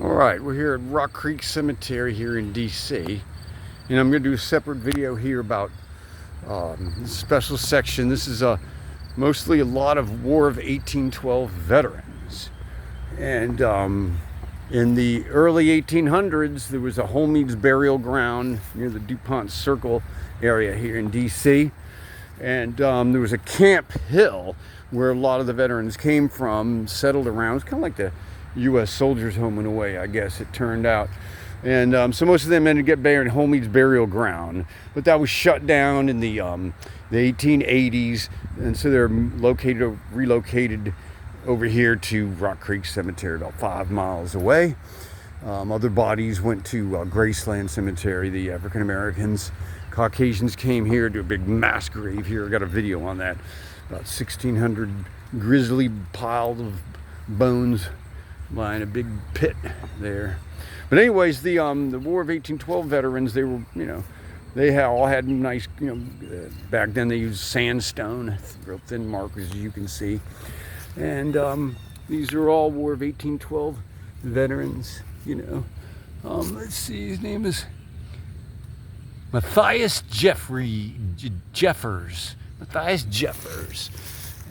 Alright, we're here at Rock Creek Cemetery here in DC, and I'm going to do a separate video here about this special section. This is mostly a lot of War of 1812 veterans, and in the early 1800s there was a Holmead's burial ground near the DuPont Circle area here in DC, and there was a Camp Hill where a lot of the veterans came from, settled around. It's kind of like the U.S. soldiers' home in a way, I guess it turned out. And so most of them ended up getting buried in Holmead's burial ground, but that was shut down in the 1880s, and so they're relocated over here to Rock Creek Cemetery, about 5 miles away. Other bodies went to Graceland Cemetery. The African Americans, Caucasians came here to a big mass grave here. I got a video on that. About 1,600 grisly piles of bones lying in a big pit there. But anyways, the War of 1812 veterans, they were, they all had nice, back then they used sandstone, real thin markers, as you can see. And these are all War of 1812 veterans, let's see, his name is Matthias Jeffers.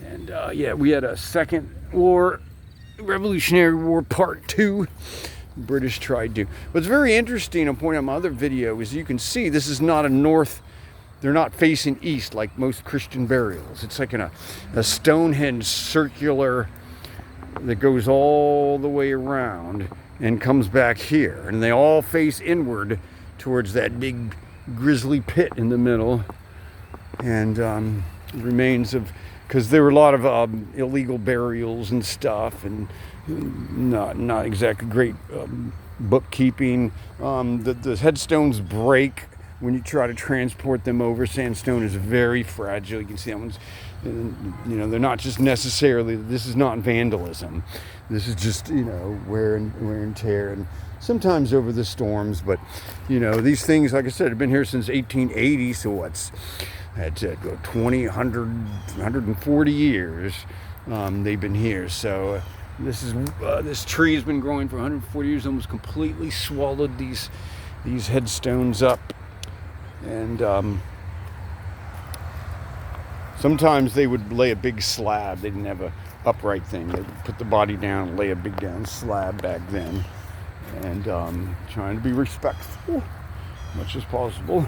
And yeah, we had a Second Revolutionary War Part 2. The British tried to. What's very interesting, I'll point out my other video, is you can see this is not a north, they're not facing east like most Christian burials. It's like a Stonehenge circular that goes all the way around and comes back here. And they all face inward towards that big grisly pit in the middle. And remains of, because there were a lot of illegal burials and stuff, and not exactly great bookkeeping. The headstones break when you try to transport them over. Sandstone is very fragile. You can see that one's, they're not just necessarily, this is not vandalism. This is just, wear and tear, and sometimes over the storms. But, these things, like I said, have been here since 1880, so what's, that's it, 140 years they've been here. So this tree has been growing for 140 years, almost completely swallowed these headstones up. And sometimes they would lay a big slab. They didn't have a upright thing. They would put the body down and lay a big down slab back then, and trying to be respectful as much as possible.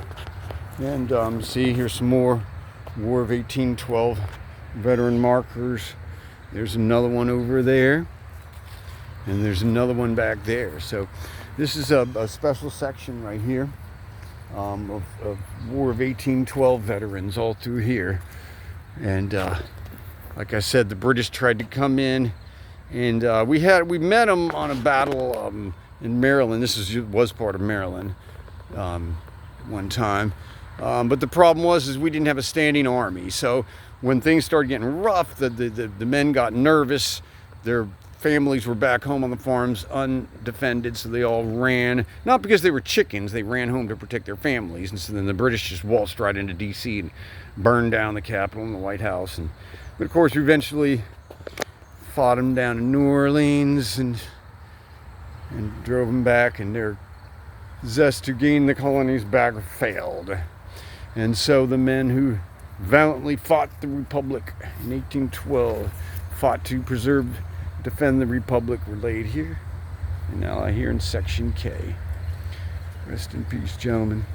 And see, here's some more War of 1812 veteran markers. There's another one over there, and there's another one back there. So this is a special section right here of War of 1812 veterans all through here. And like I said, the British tried to come in, and we met them on a battle in Maryland. This was part of Maryland one time. But the problem was we didn't have a standing army. So when things started getting rough, the men got nervous. Their families were back home on the farms undefended, so they all ran. Not because they were chickens, they ran home to protect their families. And so then the British just waltzed right into DC and burned down the Capitol and the White House. But of course, we eventually fought them down in New Orleans and drove them back, and their zest to gain the colonies back failed. And so the men who valiantly fought the Republic in 1812, fought to defend the Republic, were laid here, and now here in Section K. Rest in peace, gentlemen.